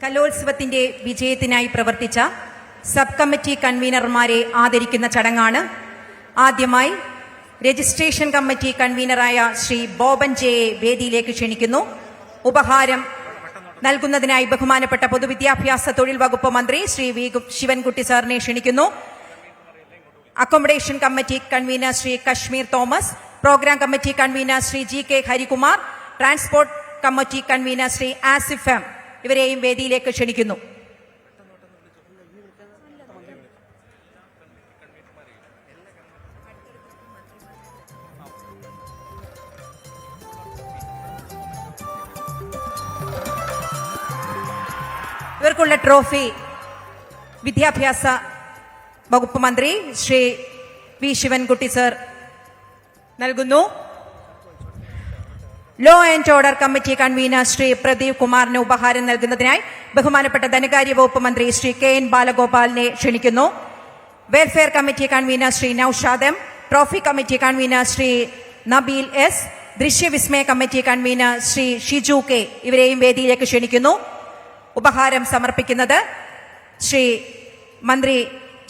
കലോത്സവത്തിന്റെ വിജയത്തിനായി പ്രവർത്തിച്ച sub committee കൺവീനർമാരെ ആദരിക്കുന്ന ചടങ്ങാണ്. ആദ്യമായി രജിസ്ട്രേഷൻ കമ്മിറ്റി കൺവീനറായ ശ്രീ ബോബൻ ജെയെ വേദിയിലേക്ക് ക്ഷണിക്കുന്നു. ഉപഹാരം നൽകുന്നതിനായി ബഹുമാനപ്പെട്ട പൊതുവിദ്യാഭ്യാസ തൊഴിൽ വകുപ്പ് മന്ത്രി ശ്രീ വി ശിവൻകുട്ടി സാറിനെ ക്ഷണിക്കുന്നു. Accommodation committee convener Shri Kashmir Thomas, programme committee convener Shri G K Harikumar, transport committee convener Shri Asif M ഇവരെയും വേദിയിലേക്ക് ക്ഷണിക്കുന്നു. ഇവർക്കുള്ള ട്രോഫി വിദ്യാഭ്യാസ വകുപ്പ് മന്ത്രി ശ്രീ വി ശിവൻകുട്ടി സർ നൽകുന്നു. Law and order committee convener Shri Pradeep കുമാറിന് ഉപഹാരം നൽകുന്നതിനായി ബഹുമാനപ്പെട്ട ധനകാര്യ വകുപ്പ് മന്ത്രി ശ്രീ കെ എൻ ബാലഗോപാലിനെ ക്ഷണിക്കുന്നു. Welfare committee convener Shri Naushad M, trophy committee convener Shri Nabeel S, ദൃശ്യവിസ്മയ committee convener Shri Shiju K ഇവരെയും വേദിയിലേക്ക് ക്ഷണിക്കുന്നു. ഉപഹാരം സമർപ്പിക്കുന്നത് ശ്രീ മന്ത്രി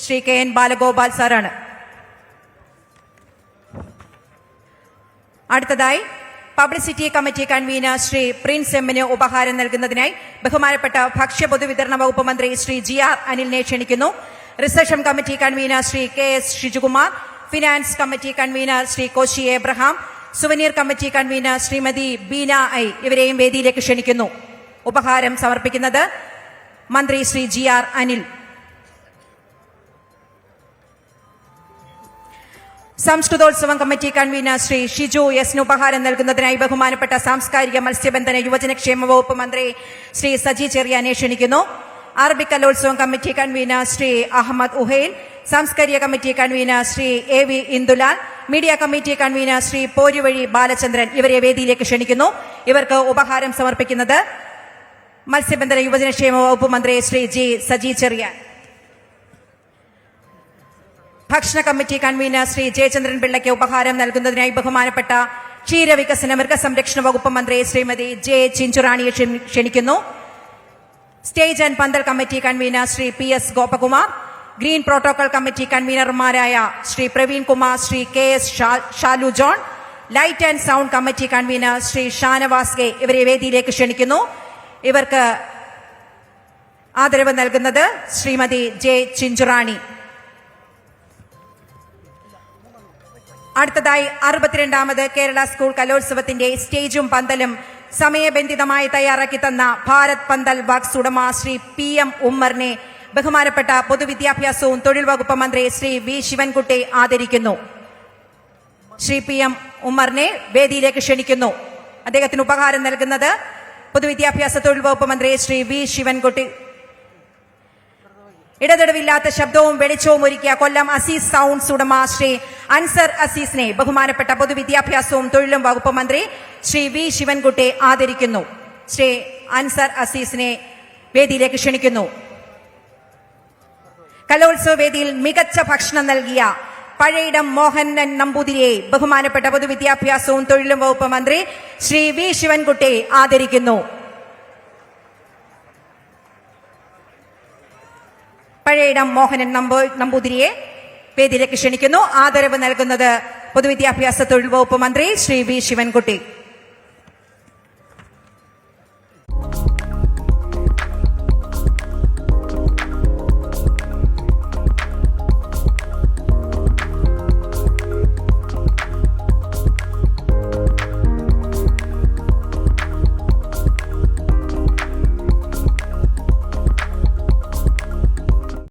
ശ്രീ കെ എൻ ബാലഗോപാൽ സാറാണ്. അടുത്തതായി publicity committee convener Shri Prince എമ്മിന് ഉപഹാരം നൽകുന്നതിനായി ബഹുമാനപ്പെട്ട ഭക്ഷ്യ പൊതുവിതരണ വകുപ്പ് മന്ത്രി ശ്രീ ജി ആർ അനിലിനെ ക്ഷണിക്കുന്നു. Reception committee convener Shri K S Shijukumar, finance committee convener Shri Koshy Abraham, souvenir committee convener Shrimati Beena I ഇവരെയും വേദിയിലേക്ക് ക്ഷണിക്കുന്നു. ഉപഹാരം സമർപ്പിക്കുന്നത് മന്ത്രി ശ്രീ ജി ആർ അനിൽ. സംസ്കൃതോത്സവം കമ്മിറ്റി കൺവീനർ ശ്രീ ഷിജു എസിന് ഉപഹാരം നൽകുന്നതിനായി ബഹുമാനപ്പെട്ട സാംസ്കാരിക മത്സ്യബന്ധന യുവജനക്ഷേമ വകുപ്പ് മന്ത്രി ശ്രീ സജി ചെറിയാനെ ക്ഷണിക്കുന്നു. Arabic Kalolsavam committee convener Shri Ahmed Uhain, സാംസ്കാരിക committee convener Shri A V Indulal, media committee convener Shri Poruvazhi Balachandran ഇവരെ വേദിയിലേക്ക് ക്ഷണിക്കുന്നു. ഇവർക്ക് ഉപഹാരം സമർപ്പിക്കുന്നത് മത്സ്യബന്ധന യുവജനക്ഷേമ വകുപ്പ് മന്ത്രി ശ്രീ ജി സജി ചെറിയാൻ. ഭക്ഷണ കമ്മിറ്റി കൺവീനർ ശ്രീ ജയചന്ദ്രൻ പിള്ളയ്ക്ക് ഉപഹാരം നൽകുന്നതിനായി ബഹുമാനപ്പെട്ട ക്ഷീരവികസന മൃഗസംരക്ഷണ വകുപ്പ് മന്ത്രി ശ്രീമതി ജെ ചിഞ്ചുറാണിയെ ക്ഷണിക്കുന്നു. Stage and pandal committee convener Shri P S Gopakumar, green protocol committee കൺവീനർമാരായ Shri Praveen Kumar, Shri K S Shalu John, light and sound committee convener Shri Shanavas K ഇവരെ വേദിയിലേക്ക് ക്ഷണിക്കുന്നു. ഇവർക്ക് ആദരവ് നൽകുന്നത് ശ്രീമതി ജെ ചിഞ്ചുറാണി. അടുത്തതായി 62ാമത് കേരള സ്കൂൾ കലോത്സവത്തിന്റെ സ്റ്റേജും പന്തലും സമയബന്ധിതമായി തയ്യാറാക്കി തന്ന ഭാരത് പന്തൽ വർക്ക്സ് ഉടമ ശ്രീ പി എം ഉമ്മറിനെ ബഹുമാനപ്പെട്ട പൊതുവിദ്യാഭ്യാസവും തൊഴിൽ വകുപ്പ് മന്ത്രി ശ്രീ വി ശിവൻകുട്ടി ആദരിക്കുന്നു. ശ്രീ പി എം ഉമ്മറിനെ വേദിയിലേക്ക് ക്ഷണിക്കുന്നു. അദ്ദേഹത്തിന് ഉപഹാരം നൽകുന്നത് പൊതുവിദ്യാഭ്യാസ തൊഴിൽ വകുപ്പ് മന്ത്രി ശ്രീ വി ശിവൻകുട്ടി. ഇടതടവില്ലാത്ത ശബ്ദവും വെളിച്ചവും ഒരുക്കിയ കൊല്ലം അസീസ് സൗണ്ട്സ് ഉടമ ശ്രീ അൻസർ അസീസിനെ ബഹുമാനപ്പെട്ട പൊതുവിദ്യാഭ്യാസവും തൊഴിലും വകുപ്പ് മന്ത്രി ശ്രീ വി ശിവൻകുട്ടി ആദരിക്കുന്നു. ശ്രീ അൻസർ അസീസിനെ വേദിയിലേക്ക് ക്ഷണിക്കുന്നു. കലോത്സവ വേദിയിൽ മികച്ച ഭക്ഷണം നൽകിയ പഴയിടം മോഹനൻ നമ്പൂതിരിയെ ബഹുമാനപ്പെട്ട പൊതുവിദ്യാഭ്യാസവും തൊഴിലും വകുപ്പ് മന്ത്രി ശ്രീ വി ശിവൻകുട്ടി ആദരിക്കുന്നു. പഴയിടം മോഹനൻ നമ്പൂതിരിയെ വേദിയിലേക്ക് ക്ഷണിക്കുന്നു. ആദരവ് നൽകുന്നത് പൊതുവിദ്യാഭ്യാസ തൊഴിൽ വകുപ്പ് മന്ത്രി ശ്രീ വി ശിവൻകുട്ടി.